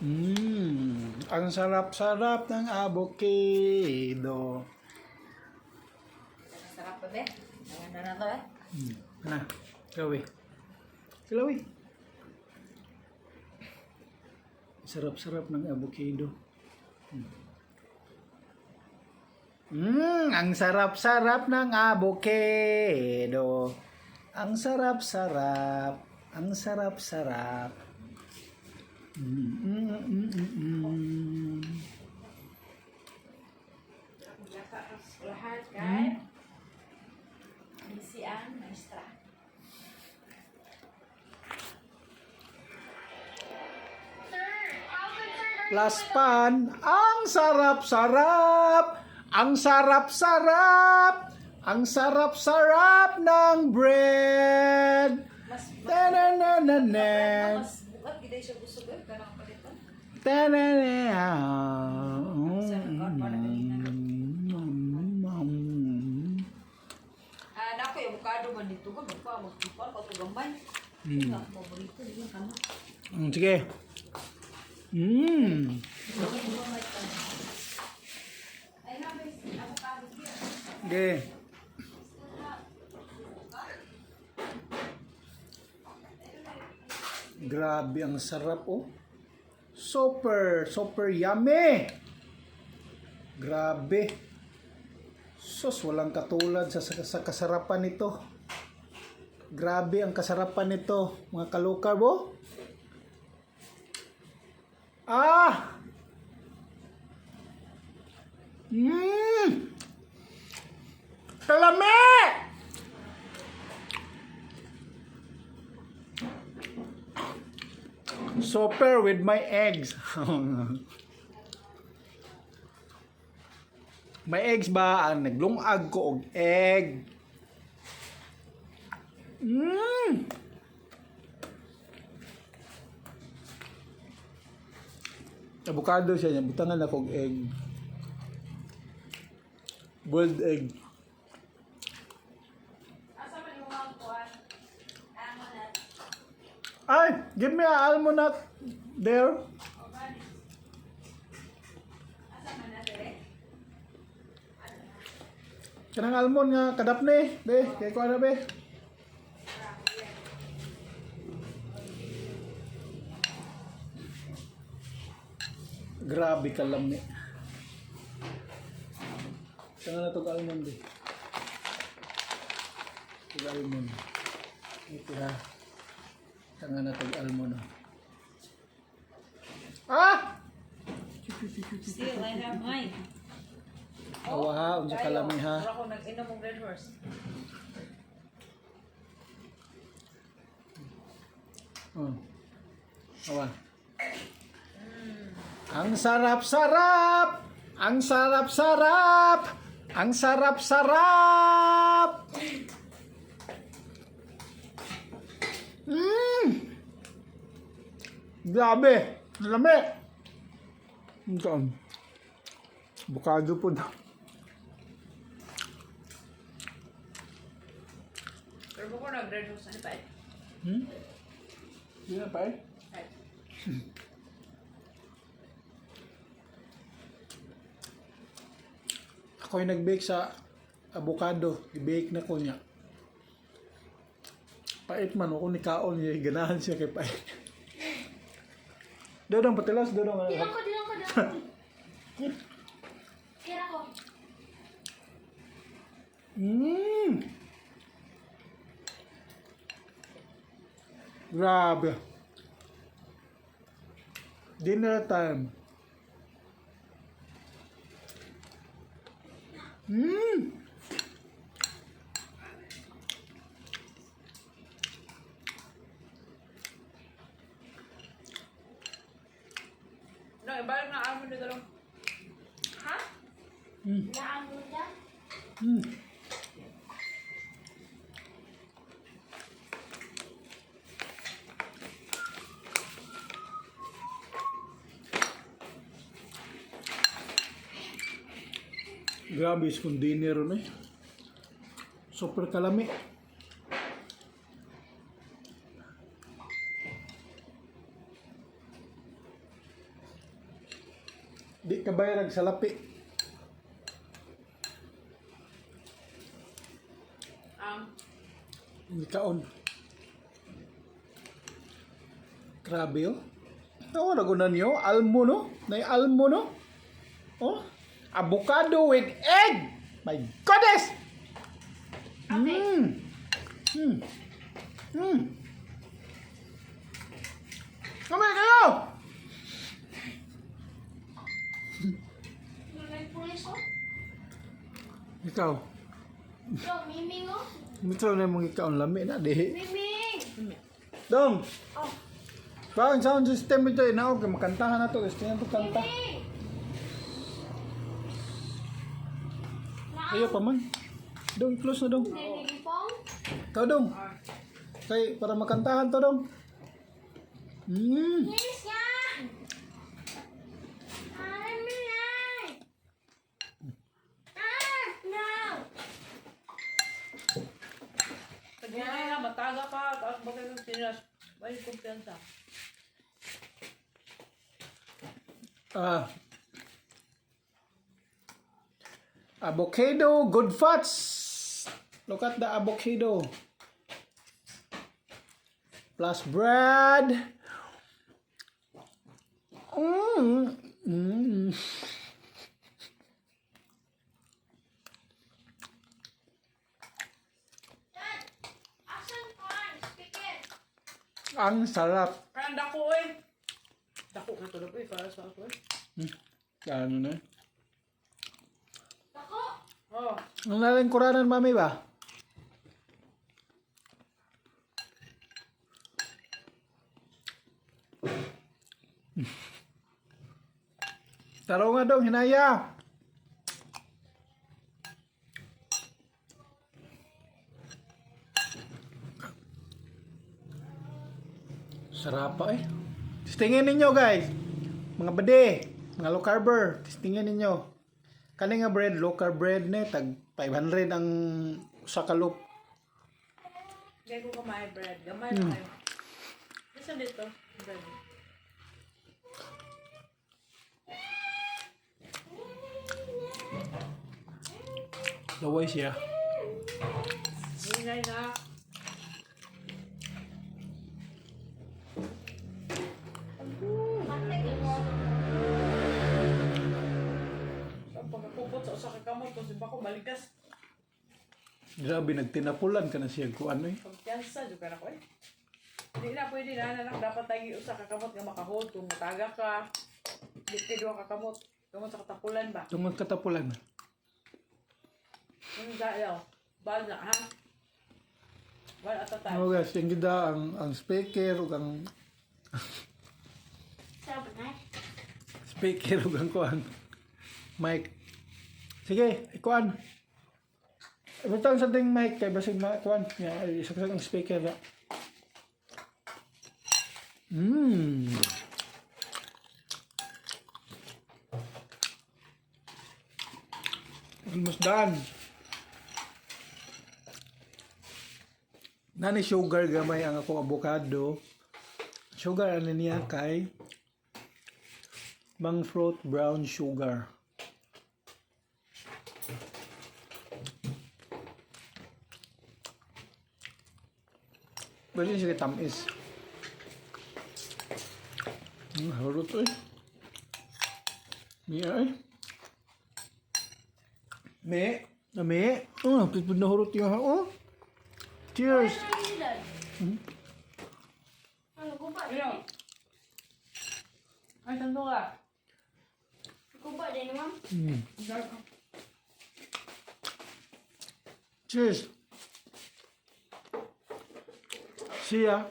Ang sarap-sarap ng avocado. Sarap pa, be. Maganda na to, eh. Na, gawi. Gawi. Sarap-sarap ng avocado. Ang sarap-sarap ng avocado. Ang sarap-sarap. Ang sarap-sarap. Lahat, guys. Busy ang maestra. Last pan, ang sarap-sarap. Ang sarap-sarap. Ang sarap-sarap ng bread. Tanananan. Mas bukat, gila siya gusto, be. Ganang palitan. Nako, yung avocado man dito ko. Magpapal, patugamay. Paborito, yun ka na. Sige. Sige. Grabe, ang sarap, oh. Super yummy. Grabe. Sus, walang katulad sa kasarapan nito. Grabe ang kasarapan nito, mga kalukar, bo. Kalami! Super with my eggs. May eggs ba? Ang naglungag ko og egg. Avocado siya niya. Butangan ako og egg. Boiled egg. Asa man yung mga kuwan? Almond. Ay! Give me an almond nut there. Asa man na, dire? Kanang almond nga kadap ni. Be, kay ko na be. Grabe kalami. Saan na itong almond eh? Itong almond. Ito ha. Saan na itong almond oh. Still, I have mine. Awa ha, unsa kalami ha. Wala ko nag-inom ng Red Horse. Awa. Ang sarap-sarap! Ang sarap-sarap! Ang sarap-sarap! Grabe! Lami! Ito. Bukado po na. Pero ko nag-Red Horse na pa eh. Hindi na pa eh. Ako yung nag-bake sa avocado. I-bake na ko niya. Pait man ako ni Kaon niya. Ganahan siya kay pait. Dodong patilas. Dodong. Dilang ko. Kira ko. Grabe. Dinner time. No, ibalik na almond dito lang. Ha? Laan mo dyan? Grabe kung dinner na eh. Super kalami. Di ka bayarag sa lapi. Hindi kaon. Grabe oh. Ako nagunan niyo. Almo no? Nay almo no? Oh. Avocado with egg. My goodness! Mmm. Mmm. Mmm. Kamay kayo! Nagpulis ko? Ikaw. Yo, Miming oh. Mito na mong ikaw ang lami na dihi. Miming! Dong! Oh, Parang sound system ito eh. Naog, makantahan na to. Gusto niya ito kanta. Miming! Ayaw pa man. Dong, close na dong. Nenigipong? Ikaw dong. Kay, para makantahan to dong. Yes, yan! Alam mo na! No! Pag na mataga ka, tapos bakit yung tinas, may kumpiyansa. Avocado, good fats. Look at the avocado. Plus bread. Mm. Mm. Dad! Asan ko ang speaker? Ang sarap. Parang dako eh. Dako ka tulog eh, para sa ako eh. Ano na? Ako! Oh, Ang nalang kuranan, mami ba? Taro nga dong, hinaya. Sarap pa eh. Testingin ninyo guys. Mga bade, mga low carber. Testingin ninyo. Kani nga bread, low carb bread ne, tag 500 ang usa ka loaf. hindi ko kamay bread. Gamay lang kayo. Saan dito? Bread. Laway siya. Ingay na. Matik mo. Ang pagkakupot sa usa ka kamot, kung si Bako balikas. Grabe, nagtinapulan ka na siya kung ano eh. Kumpiyansa, dyan ka na ko eh. Hindi na pwede na, anak. Dapat tayo usa ka kamot nga makahold. Kung mataga ka, hindi duha ka kamot. Kamot sa katapulan ba? Tungod katapulan. Yung dayaw. Bal na, ha? Bal at a time. Oh guys, yung gida ang speaker ug ang Sabi na. speaker ug ang kuan. Mic. Sige, ikuan. Butang sa ding mic kay basig kuan. Ya, isa ka ang speaker ya. Almost done. Nani sugar gamay ang akong avocado. Sugar ano niya kay monk fruit brown sugar. Pwede siya tamis. Harot eh. Miya eh. Me. Me. Oh, pipid na harot yung oh. Cheers. Ano ko ba? Ano? Ay, saan ka? Ko ba din naman? Cheers. See ya.